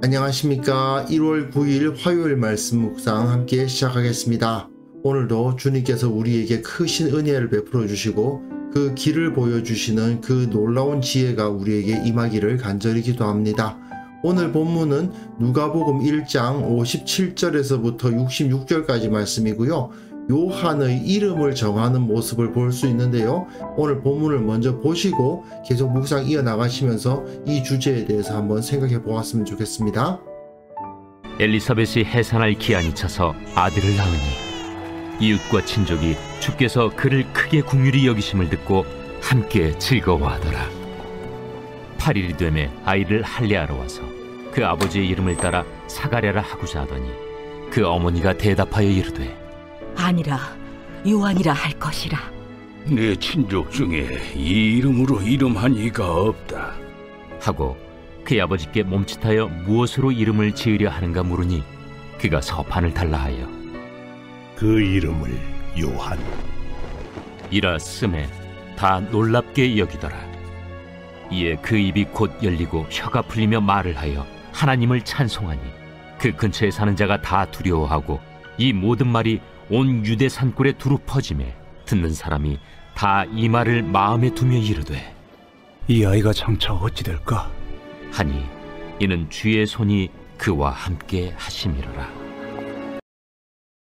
안녕하십니까. 1월 9일 화요일 말씀 묵상 함께 시작하겠습니다. 오늘도 주님께서 우리에게 크신 은혜를 베풀어 주시고 그 길을 보여주시는 그 놀라운 지혜가 우리에게 임하기를 간절히 기도합니다. 오늘 본문은 누가복음 1장 57절에서부터 66절까지 말씀이고요. 요한의 이름을 정하는 모습을 볼 수 있는데요. 오늘 본문을 먼저 보시고 계속 묵상 이어나가시면서 이 주제에 대해서 한번 생각해 보았으면 좋겠습니다. 엘리사벳이 해산할 기한이 차서 아들을 낳으니 이웃과 친족이 주께서 그를 크게 긍휼히 여기심을 듣고 함께 즐거워하더라. 8일이 되매 아이를 할례하러 와서 그 아버지의 이름을 따라 사가랴라 하고자 하더니 그 어머니가 대답하여 이르되 아니라 요한이라 할 것이라. 내 친족 중에 이 이름으로 이름한 이가 없다 하고 그의 아버지께 몸짓하여 무엇으로 이름을 지으려 하는가 물으니 그가 서판을 달라 하여 그 이름을 요한 이라 쓰매 다 놀랍게 여기더라. 이에 그 입이 곧 열리고 혀가 풀리며 말을 하여 하나님을 찬송하니 그 근처에 사는 자가 다 두려워하고 이 모든 말이 온 유대 산골에 두루 퍼지매 듣는 사람이 다 이 말을 마음에 두며 이르되 이 아이가 장차 어찌 될까? 하니 이는 주의 손이 그와 함께 하심이로라.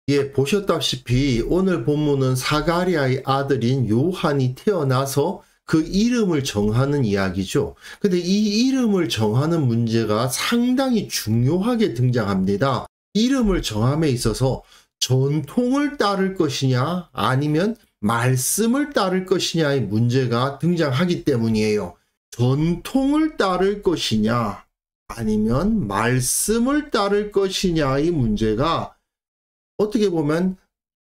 예, 보셨다시피 오늘 본문은 사가랴의 아들인 요한이 태어나서 그 이름을 정하는 이야기죠. 근데 이 이름을 정하는 문제가 상당히 중요하게 등장합니다. 이름을 정함에 있어서 전통을 따를 것이냐 아니면 말씀을 따를 것이냐의 문제가 등장하기 때문이에요. 전통을 따를 것이냐 아니면 말씀을 따를 것이냐의 문제가 어떻게 보면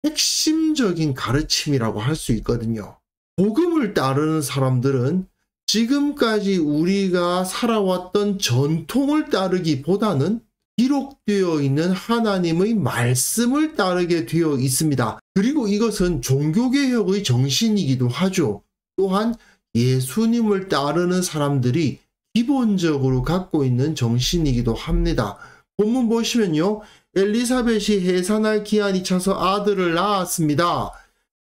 핵심적인 가르침이라고 할 수 있거든요. 복음을 따르는 사람들은 지금까지 우리가 살아왔던 전통을 따르기보다는 기록되어 있는 하나님의 말씀을 따르게 되어 있습니다. 그리고 이것은 종교개혁의 정신이기도 하죠. 또한 예수님을 따르는 사람들이 기본적으로 갖고 있는 정신이기도 합니다. 본문 보시면요. 엘리사벳이 해산할 기한이 차서 아들을 낳았습니다.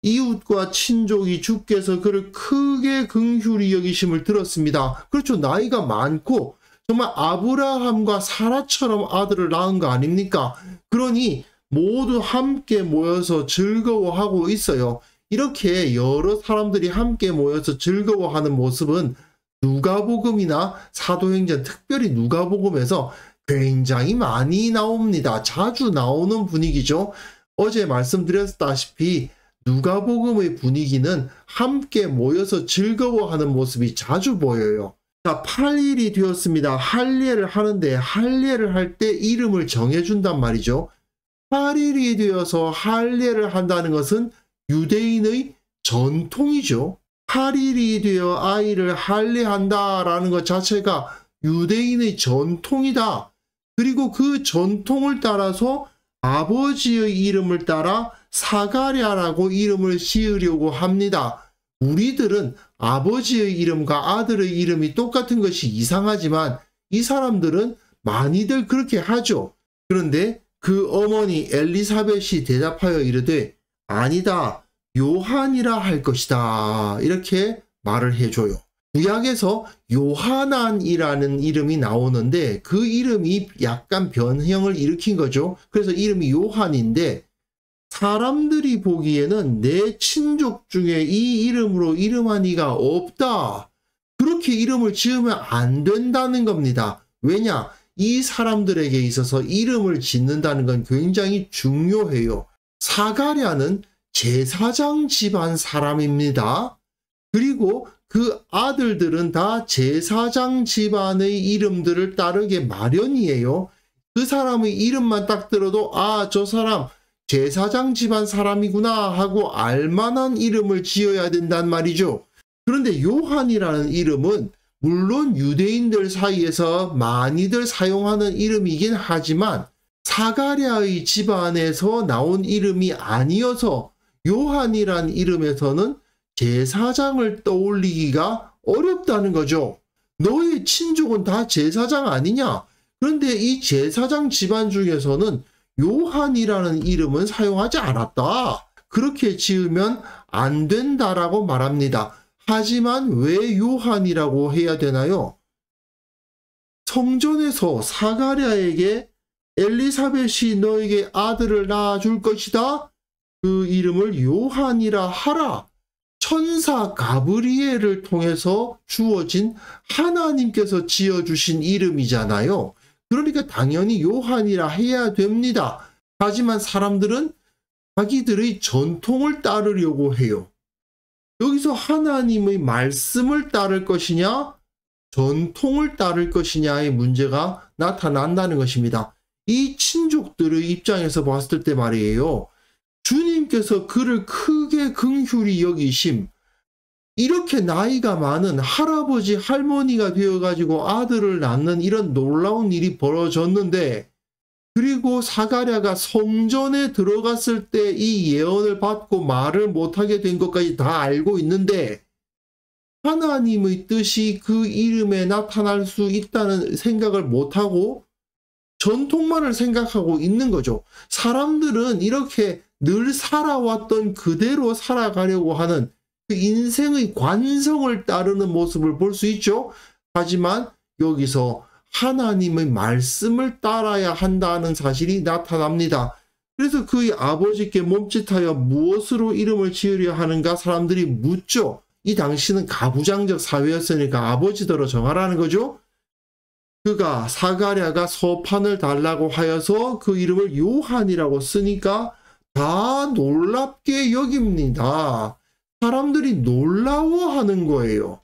이웃과 친족이 주께서 그를 크게 긍휼히 여기심을 들었습니다. 그렇죠. 나이가 많고 정말 아브라함과 사라처럼 아들을 낳은 거 아닙니까? 그러니 모두 함께 모여서 즐거워하고 있어요. 이렇게 여러 사람들이 함께 모여서 즐거워하는 모습은 누가복음이나 사도행전, 특별히 누가복음에서 굉장히 많이 나옵니다. 자주 나오는 분위기죠. 어제 말씀드렸다시피 누가복음의 분위기는 함께 모여서 즐거워하는 모습이 자주 보여요. 자, 8일이 되었습니다. 할례를 하는데 할례를 할 때 이름을 정해준단 말이죠. 8일이 되어서 할례를 한다는 것은 유대인의 전통이죠. 8일이 되어 아이를 할례한다라는 것 자체가 유대인의 전통이다. 그리고 그 전통을 따라서 아버지의 이름을 따라 사가랴라고 이름을 지으려고 합니다. 우리들은 아버지의 이름과 아들의 이름이 똑같은 것이 이상하지만 이 사람들은 많이들 그렇게 하죠. 그런데 그 어머니 엘리사벳이 대답하여 이르되 아니다. 요한이라 할 것이다. 이렇게 말을 해줘요. 구약에서 요하난이라는 이름이 나오는데 그 이름이 약간 변형을 일으킨 거죠. 그래서 이름이 요한인데 사람들이 보기에는 내 친족 중에 이 이름으로 이름한 이가 없다. 그렇게 이름을 지으면 안 된다는 겁니다. 왜냐? 이 사람들에게 있어서 이름을 짓는다는 건 굉장히 중요해요. 사가랴는 제사장 집안 사람입니다. 그리고 그 아들들은 다 제사장 집안의 이름들을 따르게 마련이에요. 그 사람의 이름만 딱 들어도 아, 저 사람 제사장 집안 사람이구나 하고 알만한 이름을 지어야 된단 말이죠. 그런데 요한이라는 이름은 물론 유대인들 사이에서 많이들 사용하는 이름이긴 하지만 사가랴의 집안에서 나온 이름이 아니어서 요한이란 이름에서는 제사장을 떠올리기가 어렵다는 거죠. 너의 친족은 다 제사장 아니냐? 그런데 이 제사장 집안 중에서는 요한이라는 이름은 사용하지 않았다. 그렇게 지으면 안 된다라고 말합니다. 하지만 왜 요한이라고 해야 되나요? 성전에서 사가랴에게 엘리사벳이 너에게 아들을 낳아줄 것이다. 그 이름을 요한이라 하라. 천사 가브리엘을 통해서 주어진 하나님께서 지어주신 이름이잖아요. 그러니까 당연히 요한이라 해야 됩니다. 하지만 사람들은 자기들의 전통을 따르려고 해요. 여기서 하나님의 말씀을 따를 것이냐, 전통을 따를 것이냐의 문제가 나타난다는 것입니다. 이 친족들의 입장에서 봤을 때 말이에요. 주님께서 그를 크게 긍휼히 여기심, 이렇게 나이가 많은 할아버지 할머니가 되어가지고 아들을 낳는 이런 놀라운 일이 벌어졌는데, 그리고 사가랴가 성전에 들어갔을 때 이 예언을 받고 말을 못하게 된 것까지 다 알고 있는데 하나님의 뜻이 그 이름에 나타날 수 있다는 생각을 못하고 전통만을 생각하고 있는 거죠. 사람들은 이렇게 늘 살아왔던 그대로 살아가려고 하는 그 인생의 관성을 따르는 모습을 볼 수 있죠. 하지만 여기서 하나님의 말씀을 따라야 한다는 사실이 나타납니다. 그래서 그의 아버지께 몸짓하여 무엇으로 이름을 지으려 하는가 사람들이 묻죠. 이 당시는 가부장적 사회였으니까 아버지더러 정하라는 거죠. 그가 사가랴가 서판을 달라고 하여서 그 이름을 요한이라고 쓰니까 다 놀랍게 여깁니다. 사람들이 놀라워하는 거예요.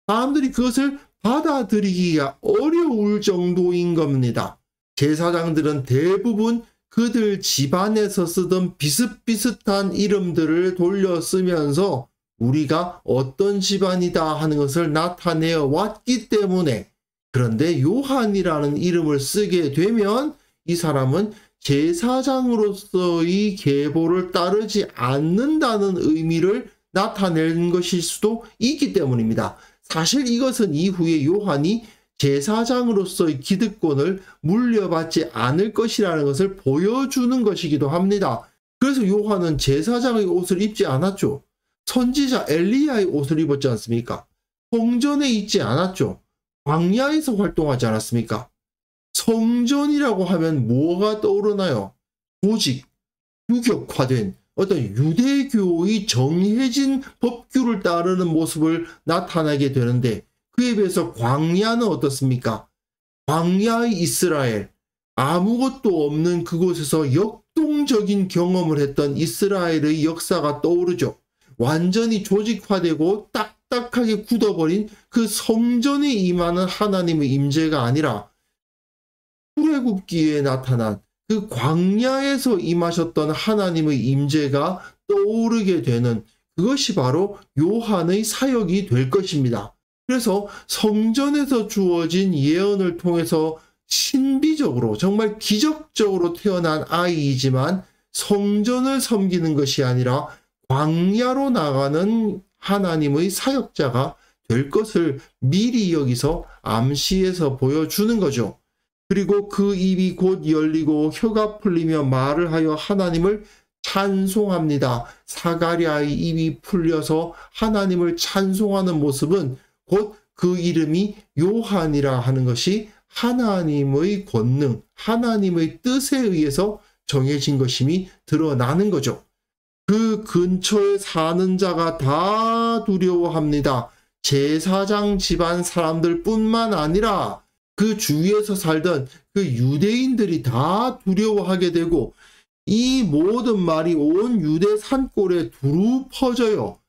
사람들이 그것을 받아들이기가 어려울 정도인 겁니다. 제사장들은 대부분 그들 집안에서 쓰던 비슷비슷한 이름들을 돌려 쓰면서 우리가 어떤 집안이다 하는 것을 나타내어 왔기 때문에, 그런데 요한이라는 이름을 쓰게 되면 이 사람은 제사장으로서의 계보를 따르지 않는다는 의미를 나타내는 것일 수도 있기 때문입니다. 사실 이것은 이후에 요한이 제사장으로서의 기득권을 물려받지 않을 것이라는 것을 보여주는 것이기도 합니다. 그래서 요한은 제사장의 옷을 입지 않았죠. 선지자 엘리야의 옷을 입었지 않습니까? 성전에 있지 않았죠. 광야에서 활동하지 않았습니까? 성전이라고 하면 뭐가 떠오르나요? 조직, 규격화된 어떤 유대교의 정해진 법규를 따르는 모습을 나타나게 되는데, 그에 비해서 광야는 어떻습니까? 광야의 이스라엘, 아무것도 없는 그곳에서 역동적인 경험을 했던 이스라엘의 역사가 떠오르죠. 완전히 조직화되고 딱딱하게 굳어버린 그 성전에 임하는 하나님의 임재가 아니라 출애굽기에 나타난 그 광야에서 임하셨던 하나님의 임재가 떠오르게 되는 그것이 바로 요한의 사역이 될 것입니다. 그래서 성전에서 주어진 예언을 통해서 신비적으로 정말 기적적으로 태어난 아이이지만 성전을 섬기는 것이 아니라 광야로 나가는 하나님의 사역자가 될 것을 미리 여기서 암시해서 보여주는 거죠. 그리고 그 입이 곧 열리고 혀가 풀리며 말을 하여 하나님을 찬송합니다. 사가랴의 입이 풀려서 하나님을 찬송하는 모습은 곧 그 이름이 요한이라 하는 것이 하나님의 권능, 하나님의 뜻에 의해서 정해진 것임이 드러나는 거죠. 그 근처에 사는 자가 다 두려워합니다. 제사장 집안 사람들 뿐만 아니라 그 주위에서 살던 그 유대인들이 다 두려워하게 되고, 이 모든 말이 온 유대 산골에 두루 퍼져요.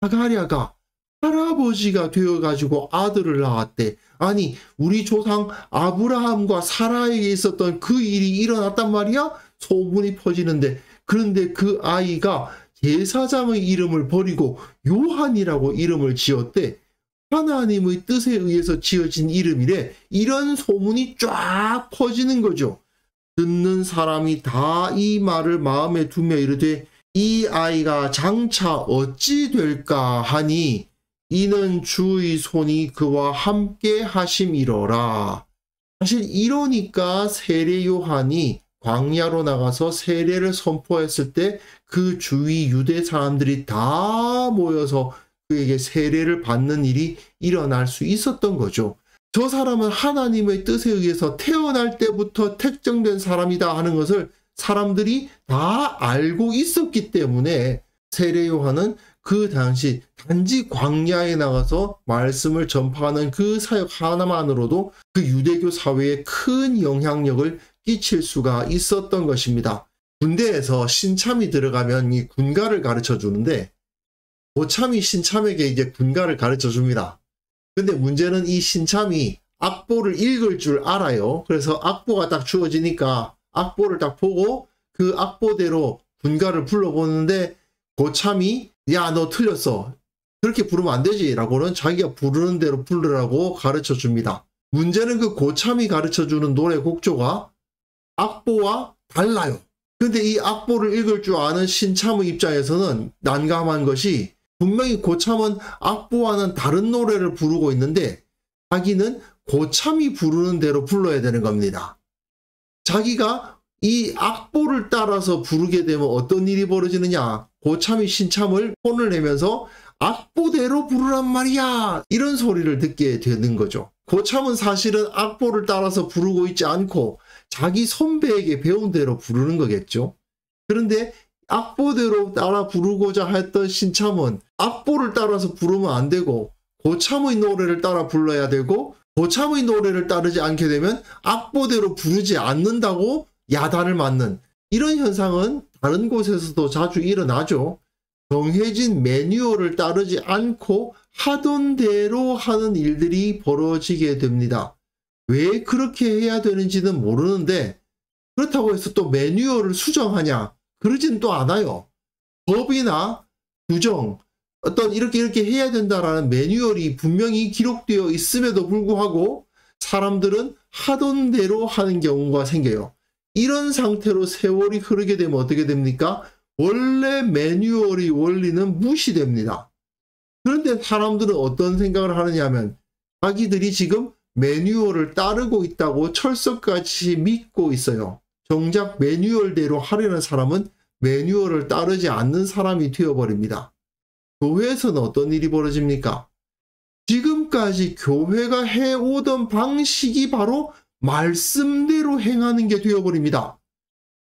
사가랴가 할아버지가 되어가지고 아들을 낳았대. 아니, 우리 조상 아브라함과 사라에게 있었던 그 일이 일어났단 말이야? 소문이 퍼지는데, 그런데 그 아이가 제사장의 이름을 버리고 요한이라고 이름을 지었대. 하나님의 뜻에 의해서 지어진 이름이래. 이런 소문이 쫙 퍼지는 거죠. 듣는 사람이 다 이 말을 마음에 두며 이르되 이 아이가 장차 어찌 될까 하니 이는 주의 손이 그와 함께 하심이로라. 사실 이러니까 세례 요한이 광야로 나가서 세례를 선포했을 때 그 주위 유대 사람들이 다 모여서 그에게 세례를 받는 일이 일어날 수 있었던 거죠. 저 사람은 하나님의 뜻에 의해서 태어날 때부터 택정된 사람이다 하는 것을 사람들이 다 알고 있었기 때문에 세례 요한은 그 당시 단지 광야에 나가서 말씀을 전파하는 그 사역 하나만으로도 그 유대교 사회에 큰 영향력을 끼칠 수가 있었던 것입니다. 군대에서 신참이 들어가면 이 군가를 가르쳐 주는데 고참이 신참에게 이제 군가를 가르쳐 줍니다. 근데 문제는 이 신참이 악보를 읽을 줄 알아요. 그래서 악보가 딱 주어지니까 악보를 딱 보고 그 악보대로 군가를 불러보는데 고참이 야, 너 틀렸어. 그렇게 부르면 안 되지 라고는 자기가 부르는 대로 부르라고 가르쳐 줍니다. 문제는 그 고참이 가르쳐 주는 노래 곡조가 악보와 달라요. 근데 이 악보를 읽을 줄 아는 신참의 입장에서는 난감한 것이 분명히 고참은 악보와는 다른 노래를 부르고 있는데 자기는 고참이 부르는 대로 불러야 되는 겁니다. 자기가 이 악보를 따라서 부르게 되면 어떤 일이 벌어지느냐. 고참이 신참을 혼을 내면서 악보대로 부르란 말이야. 이런 소리를 듣게 되는 거죠. 고참은 사실은 악보를 따라서 부르고 있지 않고 자기 선배에게 배운 대로 부르는 거겠죠. 그런데 악보대로 따라 부르고자 했던 신참은 악보를 따라서 부르면 안 되고 고참의 노래를 따라 불러야 되고 고참의 노래를 따르지 않게 되면 악보대로 부르지 않는다고 야단을 맞는 이런 현상은 다른 곳에서도 자주 일어나죠. 정해진 매뉴얼을 따르지 않고 하던 대로 하는 일들이 벌어지게 됩니다. 왜 그렇게 해야 되는지는 모르는데 그렇다고 해서 또 매뉴얼을 수정하냐? 그러진 또 않아요. 법이나 규정, 어떤 이렇게 해야 된다라는 매뉴얼이 분명히 기록되어 있음에도 불구하고 사람들은 하던 대로 하는 경우가 생겨요. 이런 상태로 세월이 흐르게 되면 어떻게 됩니까? 원래 매뉴얼의 원리는 무시됩니다. 그런데 사람들은 어떤 생각을 하느냐 하면 자기들이 지금 매뉴얼을 따르고 있다고 철석같이 믿고 있어요. 정작 매뉴얼대로 하려는 사람은 매뉴얼을 따르지 않는 사람이 되어버립니다. 교회에서는 어떤 일이 벌어집니까? 지금까지 교회가 해오던 방식이 바로 말씀대로 행하는 게 되어버립니다.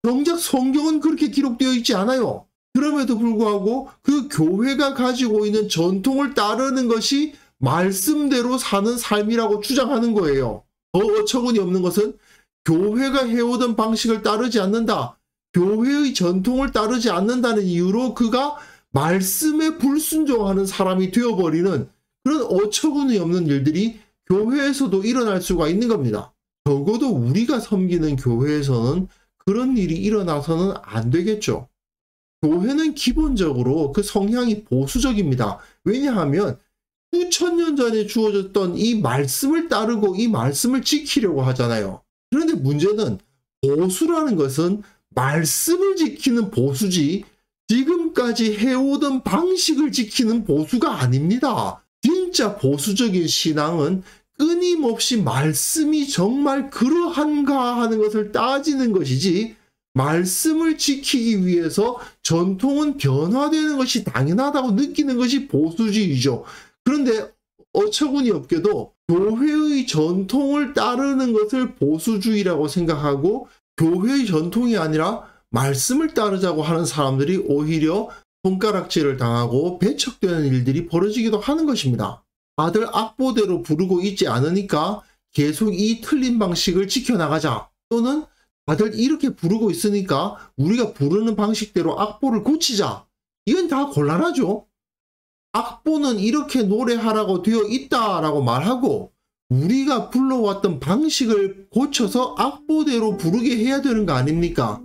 정작 성경은 그렇게 기록되어 있지 않아요. 그럼에도 불구하고 그 교회가 가지고 있는 전통을 따르는 것이 말씀대로 사는 삶이라고 주장하는 거예요. 어처구니 없는 것은 교회가 해오던 방식을 따르지 않는다. 교회의 전통을 따르지 않는다는 이유로 그가 말씀에 불순종하는 사람이 되어버리는 그런 어처구니 없는 일들이 교회에서도 일어날 수가 있는 겁니다. 적어도 우리가 섬기는 교회에서는 그런 일이 일어나서는 안 되겠죠. 교회는 기본적으로 그 성향이 보수적입니다. 왜냐하면 수천 년 전에 주어졌던 이 말씀을 따르고 이 말씀을 지키려고 하잖아요. 그런데 문제는 보수라는 것은 말씀을 지키는 보수지 지금까지 해오던 방식을 지키는 보수가 아닙니다. 진짜 보수적인 신앙은 끊임없이 말씀이 정말 그러한가 하는 것을 따지는 것이지 말씀을 지키기 위해서 전통은 변화되는 것이 당연하다고 느끼는 것이 보수주의죠. 그런데 어처구니 없게도 교회의 전통을 따르는 것을 보수주의라고 생각하고 교회의 전통이 아니라 말씀을 따르자고 하는 사람들이 오히려 손가락질을 당하고 배척되는 일들이 벌어지기도 하는 것입니다. 다들 악보대로 부르고 있지 않으니까 계속 이 틀린 방식을 지켜나가자. 또는 다들 이렇게 부르고 있으니까 우리가 부르는 방식대로 악보를 고치자. 이건 다 곤란하죠. 악보는 이렇게 노래하라고 되어 있다라고 말하고 우리가 불러왔던 방식을 고쳐서 악보대로 부르게 해야 되는 거 아닙니까?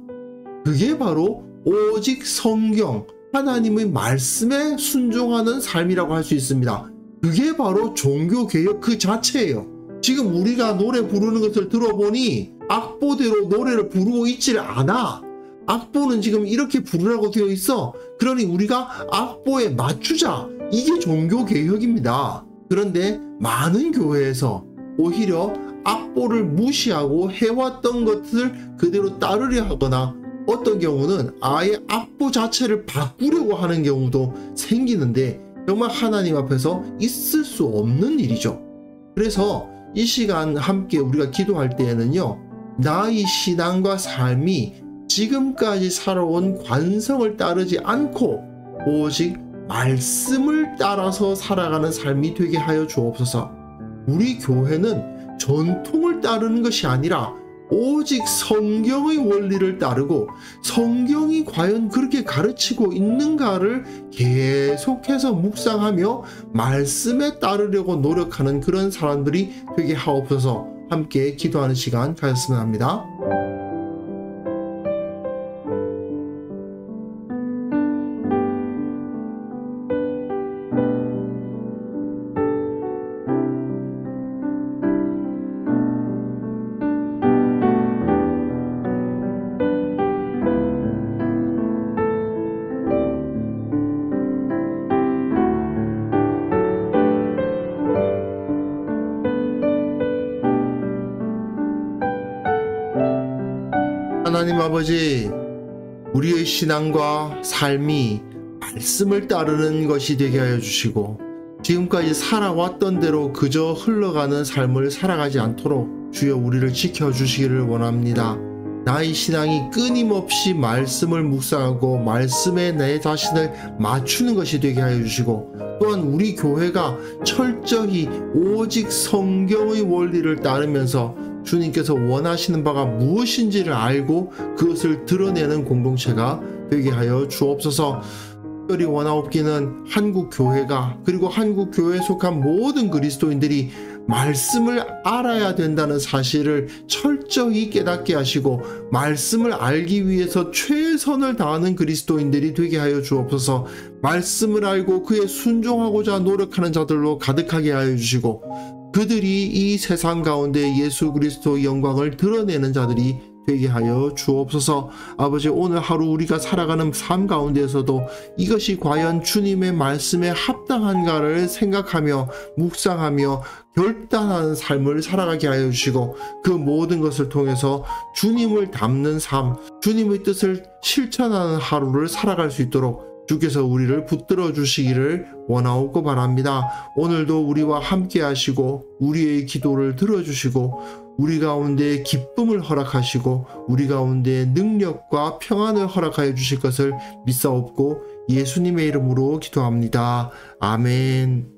그게 바로 오직 성경, 하나님의 말씀에 순종하는 삶이라고 할 수 있습니다. 그게 바로 종교개혁 그 자체예요. 지금 우리가 노래 부르는 것을 들어보니 악보대로 노래를 부르고 있질 않아. 악보는 지금 이렇게 부르라고 되어 있어. 그러니 우리가 악보에 맞추자. 이게 종교개혁입니다. 그런데 많은 교회에서 오히려 악보를 무시하고 해왔던 것을 그대로 따르려 하거나 어떤 경우는 아예 악보 자체를 바꾸려고 하는 경우도 생기는데 정말 하나님 앞에서 있을 수 없는 일이죠. 그래서 이 시간 함께 우리가 기도할 때에는요, 나의 신앙과 삶이 지금까지 살아온 관성을 따르지 않고 오직 말씀을 따라서 살아가는 삶이 되게 하여 주옵소서. 우리 교회는 전통을 따르는 것이 아니라 오직 성경의 원리를 따르고 성경이 과연 그렇게 가르치고 있는가를 계속해서 묵상하며 말씀에 따르려고 노력하는 그런 사람들이 되게 하옵소서. 함께 기도하는 시간 가졌으면 합니다. 하나님 아버지, 우리의 신앙과 삶이 말씀을 따르는 것이 되게 하여 주시고 지금까지 살아왔던 대로 그저 흘러가는 삶을 살아가지 않도록 주여 우리를 지켜주시기를 원합니다. 나의 신앙이 끊임없이 말씀을 묵상하고 말씀에 내 자신을 맞추는 것이 되게 하여 주시고 또한 우리 교회가 철저히 오직 성경의 원리를 따르면서 주님께서 원하시는 바가 무엇인지를 알고 그것을 드러내는 공동체가 되게 하여 주옵소서. 특별히 원하옵기는 한국 교회가 그리고 한국 교회에 속한 모든 그리스도인들이 말씀을 알아야 된다는 사실을 철저히 깨닫게 하시고 말씀을 알기 위해서 최선을 다하는 그리스도인들이 되게 하여 주옵소서. 말씀을 알고 그에 순종하고자 노력하는 자들로 가득하게 하여 주시고 그들이 이 세상 가운데 예수 그리스도의 영광을 드러내는 자들이 되게 하여 주옵소서. 아버지, 오늘 하루 우리가 살아가는 삶 가운데에서도 이것이 과연 주님의 말씀에 합당한가를 생각하며 묵상하며 결단하는 삶을 살아가게 하여 주시고 그 모든 것을 통해서 주님을 닮는 삶, 주님의 뜻을 실천하는 하루를 살아갈 수 있도록 주께서 우리를 붙들어 주시기를 원하옵고 바랍니다. 오늘도 우리와 함께 하시고 우리의 기도를 들어주시고 우리 가운데 기쁨을 허락하시고 우리 가운데 능력과 평안을 허락하여 주실 것을 믿사옵고 예수님의 이름으로 기도합니다. 아멘.